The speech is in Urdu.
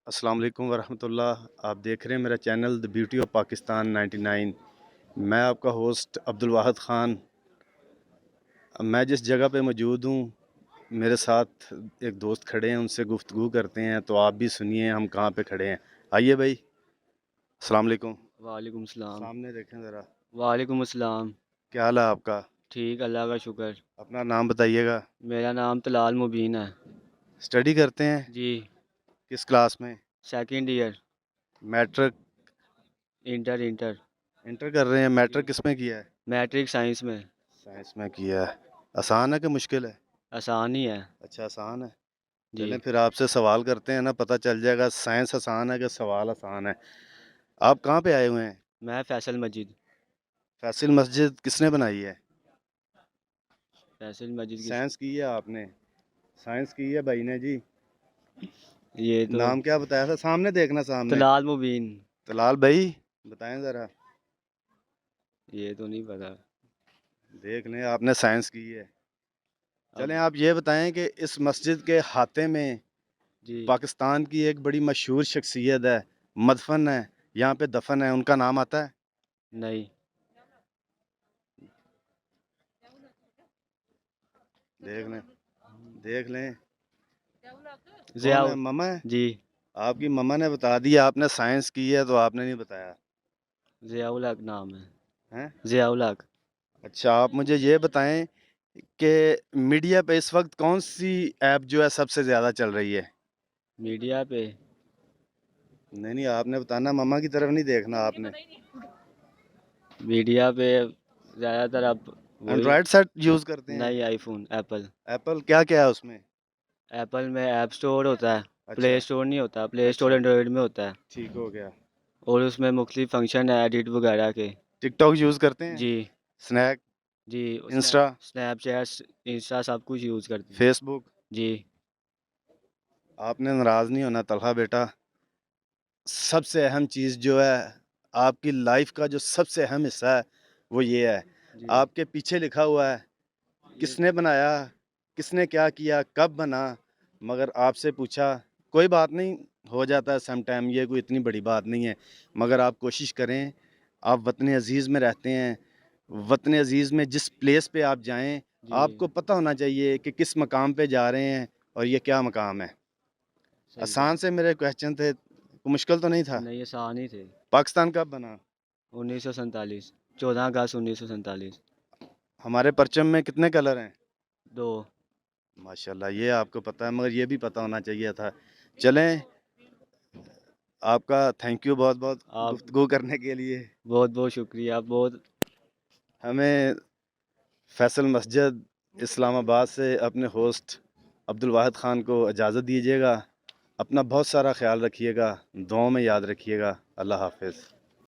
السلام علیکم ورحمۃ اللہ. آپ دیکھ رہے ہیں میرا channel the beauty of Pakistan 99. میں آپ کا ہوسٹ عبدالواحد خان. میں جس جگہ پہ موجود ہوں میرے ساتھ ایک دوست کھڑے ہیں, ان سے گفتگو کرتے ہیں, تو آپ بھی سنیے ہم کہاں پہ کھڑے ہیں. آئیے بھائی. السلام علیکم. وعلیکم السلام. سامنے دیکھیں ذرا. وعلیکم السلام. کیا حال ہے آپ کا؟ ٹھیک, اللہ کا شکر. اپنا نام بتائیے گا. میرا نام طلال مبین ہے. اسٹڈی کرتے ہیں جی, کس کلاس میں؟ Second year. Matric inter inter کر رہے ہیں. میٹرک کس میں کیا ہے؟ میٹرک سائنس میں. سائنس میں کیا ہے. آسان ہے کہ مشکل ہے؟ آسان ہی ہے. اچھا آسان ہے. جی. چلیں پھر آپ سے سوال کرتے ہیں نا, پتہ چل جائے گا سائنس آسان ہے کہ سوال آسان ہے. آپ کہاں پہ آئے ہوئے ہیں؟ میں فیصل مسجد. فیصل مسجد کس نے بنائی ہے؟ فیصل مسجد کی سائنس کی ہے آپ نے؟ سائنس کی ہے بھائی نے جی. یہ تو نام کیا بتایا تھا؟ سامنے دیکھنا, سامنے. طلال مبین. طلال بھائی بتائیں ذرا. یہ تو نہیں پتا. دیکھ لیں, آپ نے سائنس کی ہے. اب چلیں آپ یہ بتائیں کہ اس مسجد کے ہاتھے میں جی, پاکستان کی ایک بڑی مشہور شخصیت ہے, مدفن ہے, یہاں پہ دفن ہے, ان کا نام آتا ہے؟ نہیں. دیکھ لیں. ضیاء. کون ہے؟ مما ہے. جی, آپ کی مما نے بتا دیا, آپ نے سائنس کی ہے تو آپ نے نہیں بتایا. ضیاء الحق نام ہے. ہیں؟ ضیاء الحق. اچھا آپ مجھے یہ بتائیں کہ میڈیا پہ اس وقت کون سی ایپ جو ہے سب سے زیادہ چل رہی ہے؟ میڈیا پہ نہیں آپ نے بتانا, مما کی طرف نہیں دیکھنا آپ نے. میڈیا پہ زیادہ تر اب وہی. اینڈرائڈ سیٹ یوز کرتے ہیں؟ نہیں, آئی فون, ایپل. ایپل کیا کیا ہے اس میں؟ ایپل میں ایپ سٹور ہوتا ہے, اچھا پلے سٹور نہیں ہوتا. پلے سٹور اینڈرائڈ میں ہوتا ہے, ٹھیک ہو گیا. اور اس میں مختلف فنکشن ہے ایڈٹ وغیرہ کے. ٹک ٹاک یوز کرتے ہیں؟ جی. اسنیک, جی, انسٹا, اسنیپ چیٹ, انسٹا سب کچھ یوز کرتے ہیں. فیس بک. جی. آپ نے ناراض نہیں ہونا طلحہ بیٹا. سب سے اہم چیز جو ہے آپ کی لائف کا, جو سب سے اہم حصہ ہے وہ یہ ہے. جی. آپ کے پیچھے لکھا ہوا ہے کس نے بنایا, کس نے کیا کیا, کب بنا. مگر آپ سے پوچھا, کوئی بات نہیں, ہو جاتا ہے سم ٹائم, یہ کوئی اتنی بڑی بات نہیں ہے. مگر آپ کوشش کریں, آپ وطن عزیز میں رہتے ہیں, وطن عزیز میں جس پلیس پہ آپ جائیں جی. آپ کو پتہ ہونا چاہیے کہ کس مقام پہ جا رہے ہیں اور یہ کیا مقام ہے. صحیح آسان سے میرے کویشچن تھے, مشکل تو نہیں تھا. نہیں, آسان ہی تھے. پاکستان کب بنا؟ 1947, 14 اگست 1947. ہمارے پرچم میں کتنے کلر ہیں؟ 2. ماشاءاللہ, یہ آپ کو پتہ ہے, مگر یہ بھی پتہ ہونا چاہیے تھا. چلیں, آپ کا تھینک یو بہت بہت آپ گفتگو کرنے کے لیے. بہت بہت شکریہ. بہت ہمیں فیصل مسجد اسلام آباد سے اپنے ہوسٹ عبدالواحد خان کو اجازت دیجیے گا. اپنا بہت سارا خیال رکھیے گا, دعاؤں میں یاد رکھیے گا. اللہ حافظ.